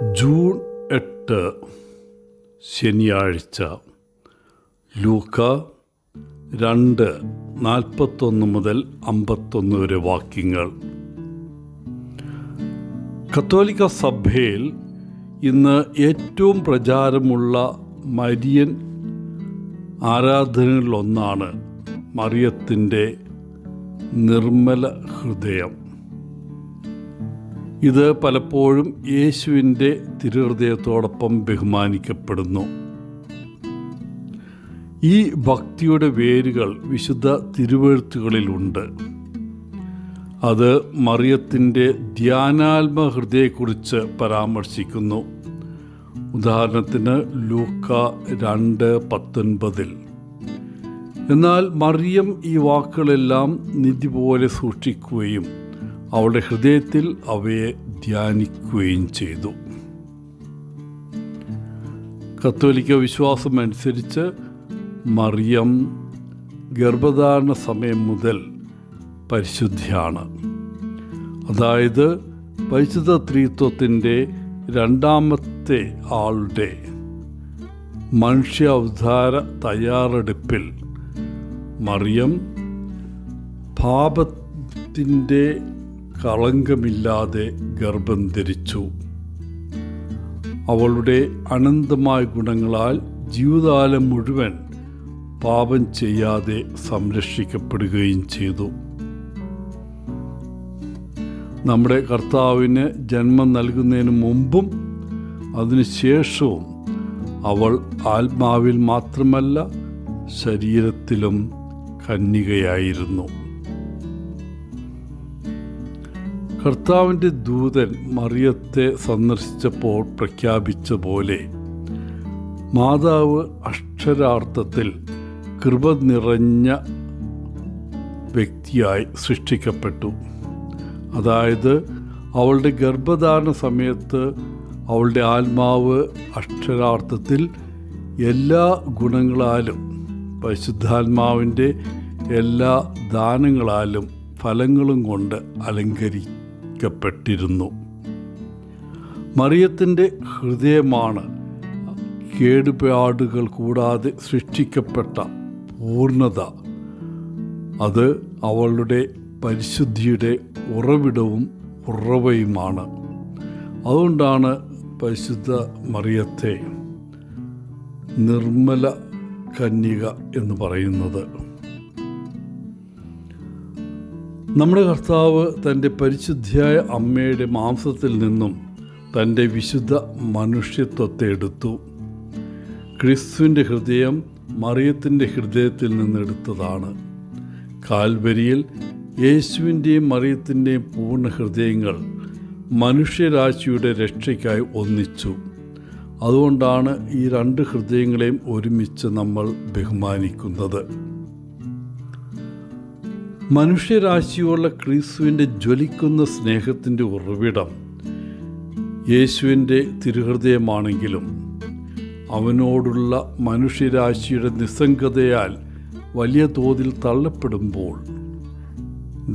June 8 ശനിയാഴ്ച. ലൂക്ക 2:41 മുതൽ 51 വരെ വാക്യങ്ങൾ. കത്തോലിക്ക സഭയിൽ ഇന്ന് ഏറ്റവും പ്രചാരമുള്ള മരിയൻ ആരാധനകളിലൊന്നാണ് മറിയത്തിൻ്റെ നിർമ്മല ഹൃദയം. ഇത് പലപ്പോഴും യേശുവിൻ്റെ തിരുഹൃദയത്തോടൊപ്പം ബഹുമാനിക്കപ്പെടുന്നു. ഈ ഭക്തിയുടെ വേരുകൾ വിശുദ്ധ തിരുവെഴുത്തുകളിലുണ്ട്. അത് മറിയത്തിൻ്റെ ധ്യാനാത്മ ഹൃദയത്തെക്കുറിച്ച് പരാമർശിക്കുന്നു. ഉദാഹരണത്തിന് ലൂക്ക 2:19. എന്നാൽ മറിയം ഈ വാക്കുകളെല്ലാം നിധി പോലെ സൂക്ഷിക്കുകയും അവളുടെ ഹൃദയത്തിൽ അവയെ ധ്യാനിക്കുകയും ചെയ്തു. കത്തോലിക്ക വിശ്വാസമനുസരിച്ച് മറിയം ഗർഭധാരണ സമയം മുതൽ പരിശുദ്ധയാണ്. അതായത് പരിശുദ്ധ ത്രിത്വത്തിൻ്റെ രണ്ടാമത്തെ ആളുടെ മനുഷ്യാവതാര തയ്യാറെടുപ്പിൽ മറിയം പാപത്തിൻ്റെ കളങ്കമില്ലാതെ ഗർഭം ധരിച്ചു. അവളുടെ അനന്തമായ ഗുണങ്ങളാൽ ജീവിതകാലം മുഴുവൻ പാപം ചെയ്യാതെ സംരക്ഷിക്കപ്പെടുകയും ചെയ്തു. നമ്മുടെ കർത്താവിന് ജന്മം നൽകുന്നതിന് മുമ്പും അതിനുശേഷവും അവൾ ആത്മാവിൽ മാത്രമല്ല ശരീരത്തിലും കന്യകയായിരുന്നു. കർത്താവിൻ്റെ ദൂതൻ മറിയത്തെ സന്ദർശിച്ചപ്പോൾ പ്രഖ്യാപിച്ച പോലെ മാതാവ് അക്ഷരാർത്ഥത്തിൽ കൃപ നിറഞ്ഞ വ്യക്തിയായി സൃഷ്ടിക്കപ്പെട്ടു. അതായത് അവളുടെ ഗർഭധാരണ സമയത്ത് അവളുടെ ആത്മാവ് അക്ഷരാർത്ഥത്തിൽ എല്ലാ ഗുണങ്ങളാലും പരിശുദ്ധാത്മാവിൻ്റെ എല്ലാ ദാനങ്ങളാലും ഫലങ്ങളും കൊണ്ട് അലങ്കരിക്കപ്പെട്ടിരുന്നു. മറിയത്തിൻ്റെ ഹൃദയമാണ് കേടുപാടുകൾ കൂടാതെ സൃഷ്ടിക്കപ്പെട്ട പൂർണ്ണത. അത് അവളുടെ പരിശുദ്ധിയുടെ ഉറവിടവും ഉറവയുമാണ്. അതുകൊണ്ടാണ് പരിശുദ്ധ മറിയത്തെ നിർമ്മല കന്യക എന്ന് പറയുന്നത്. നമ്മുടെ കർത്താവ് തൻ്റെ പരിശുദ്ധിയായ അമ്മയുടെ മാംസത്തിൽ നിന്നും തൻ്റെ വിശുദ്ധ മനുഷ്യത്വത്തെ എടുത്തു. ക്രിസ്തുവിൻ്റെ ഹൃദയം മറിയത്തിൻ്റെ ഹൃദയത്തിൽ നിന്നെടുത്തതാണ്. കാൽവരിയിൽ യേശുവിൻ്റെയും മറിയത്തിൻ്റെയും പൂർണ്ണ ഹൃദയങ്ങൾ മനുഷ്യരാശിയുടെ രക്ഷയ്ക്കായി ഒന്നിച്ചു. അതുകൊണ്ടാണ് ഈ രണ്ട് ഹൃദയങ്ങളെയും ഒരുമിച്ച് നമ്മൾ ബഹുമാനിക്കുന്നത്. മനുഷ്യരാശിയുള്ള ക്രിസ്തുവിൻ്റെ ജ്വലിക്കുന്ന സ്നേഹത്തിൻ്റെ ഉറവിടം യേശുവിൻ്റെ തിരുഹൃദയമാണെങ്കിലും അവനോടുള്ള മനുഷ്യരാശിയുടെ നിസ്സംഗതയാൽ വലിയ തോതിൽ തള്ളപ്പെടുമ്പോൾ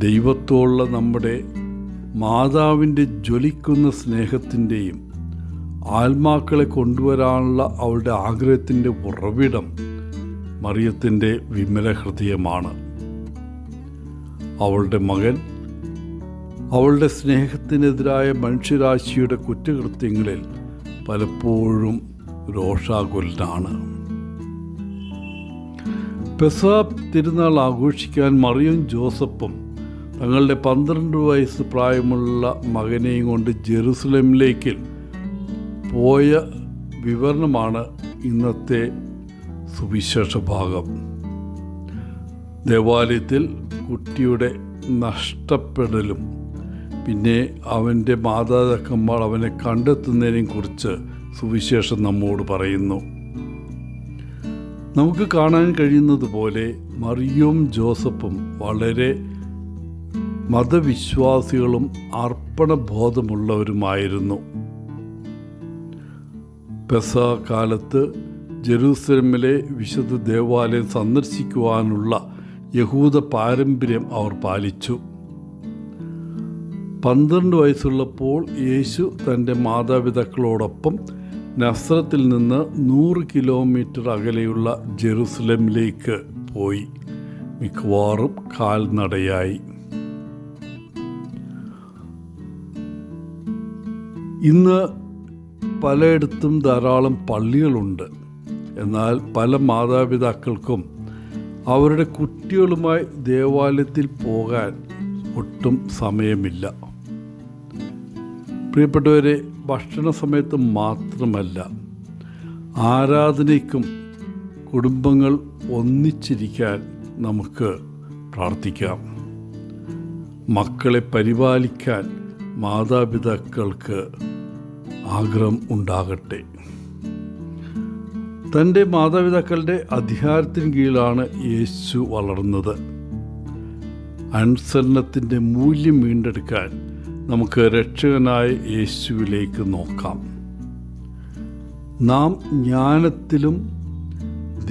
ദൈവത്തോടുള്ള നമ്മുടെ മാതാവിൻ്റെ ജ്വലിക്കുന്ന സ്നേഹത്തിൻ്റെയും ആത്മാക്കളെ കൊണ്ടുവരാനുള്ള അവളുടെ ആഗ്രഹത്തിൻ്റെ ഉറവിടം മറിയത്തിൻ്റെ വിമല ഹൃദയമാണ്. അവളുടെ മകൻ അവളുടെ സ്നേഹത്തിനെതിരായ മനുഷ്യരാശിയുടെ കുറ്റകൃത്യങ്ങളിൽ പലപ്പോഴും രോഷാകുലനാണ്. പെസഹ തിരുനാൾ ആഘോഷിക്കാൻ മറിയവും ജോസഫും തങ്ങളുടെ 12 വയസ്സ് പ്രായമുള്ള മകനെയും കൊണ്ട് ജെറുസലേമിലേക്ക് പോയ വിവരണമാണ് ഇന്നത്തെ സുവിശേഷ ഭാഗം. ദേവാലയത്തിൽ കുട്ടിയുടെ നഷ്ടപ്പെടലും പിന്നെ അവൻ്റെ മാതാപിതാക്കന്മാർ അവനെ കണ്ടെത്തുന്നതിനെയും കുറിച്ച് സുവിശേഷം നമ്മോട് പറയുന്നു. നമുക്ക് കാണാൻ കഴിയുന്നത് പോലെ മറിയവും ജോസഫും വളരെ മതവിശ്വാസികളും അർപ്പണബോധമുള്ളവരുമായിരുന്നു. പെസഹ കാലത്ത് ജെറൂസലേമിലെ വിശുദ്ധ ദേവാലയം സന്ദർശിക്കുവാനുള്ള യഹൂദ പാരമ്പര്യം അവർ പാലിച്ചു. 12 വയസ്സുള്ളപ്പോൾ യേശു തൻ്റെ മാതാപിതാക്കളോടൊപ്പം നസ്രത്തിൽ നിന്ന് 100 കിലോമീറ്റർ അകലെയുള്ള ജെറുസലേമിലേക്ക് പോയി, മിക്കവാറും കാൽനടയായി. ഇന്ന് പലയിടത്തും ധാരാളം പള്ളികളുണ്ട്. എന്നാൽ പല മാതാപിതാക്കൾക്കും അവരുടെ കുട്ടികളുമായി ദേവാലയത്തിൽ പോകാൻ ഒട്ടും സമയമില്ല. പ്രിയപ്പെട്ടവരെ, ഭക്ഷണ സമയത്ത് മാത്രമല്ല, ആരാധനയ്ക്കും കുടുംബങ്ങൾ ഒന്നിച്ചിരിക്കാൻ നമുക്ക് പ്രാർത്ഥിക്കാം. മക്കളെ പരിപാലിക്കാൻ മാതാപിതാക്കൾക്ക് ആഗ്രഹം ഉണ്ടാകട്ടെ. തൻ്റെ മാതാപിതാക്കളുടെ അധികാരത്തിന് കീഴിലാണ് യേശു വളർന്നത്. അനുസരണത്തിൻ്റെ മൂല്യം വീണ്ടെടുക്കാൻ നമുക്ക് രക്ഷകനായ യേശുവിലേക്ക് നോക്കാം. നാം ജ്ഞാനത്തിലും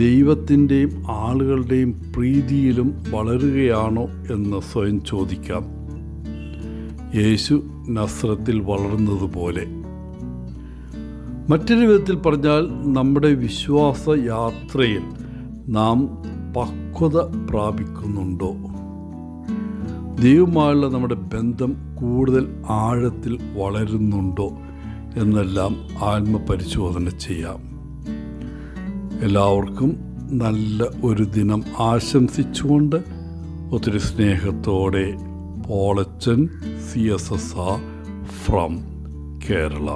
ദൈവത്തിൻ്റെയും ആളുകളുടെയും പ്രീതിയിലും വളരുകയാണോ എന്ന് സ്വയം ചോദിക്കാം. യേശു നസ്രത്തിൽ വളർന്നതുപോലെ. മറ്റൊരു വിധത്തിൽ പറഞ്ഞാൽ, നമ്മുടെ വിശ്വാസ യാത്രയിൽ നാം പക്വത പ്രാപിക്കുന്നുണ്ടോ? ദൈവവുമായുള്ള നമ്മുടെ ബന്ധം കൂടുതൽ ആഴത്തിൽ വളരുന്നുണ്ടോ എന്നെല്ലാം ആത്മപരിശോധന ചെയ്യാം. എല്ലാവർക്കും നല്ല ഒരു ദിനം ആശംസിച്ചുകൊണ്ട് ഒത്തിരി സ്നേഹത്തോടെ പോളച്ചൻ CSSR ഫ്രം കേരള.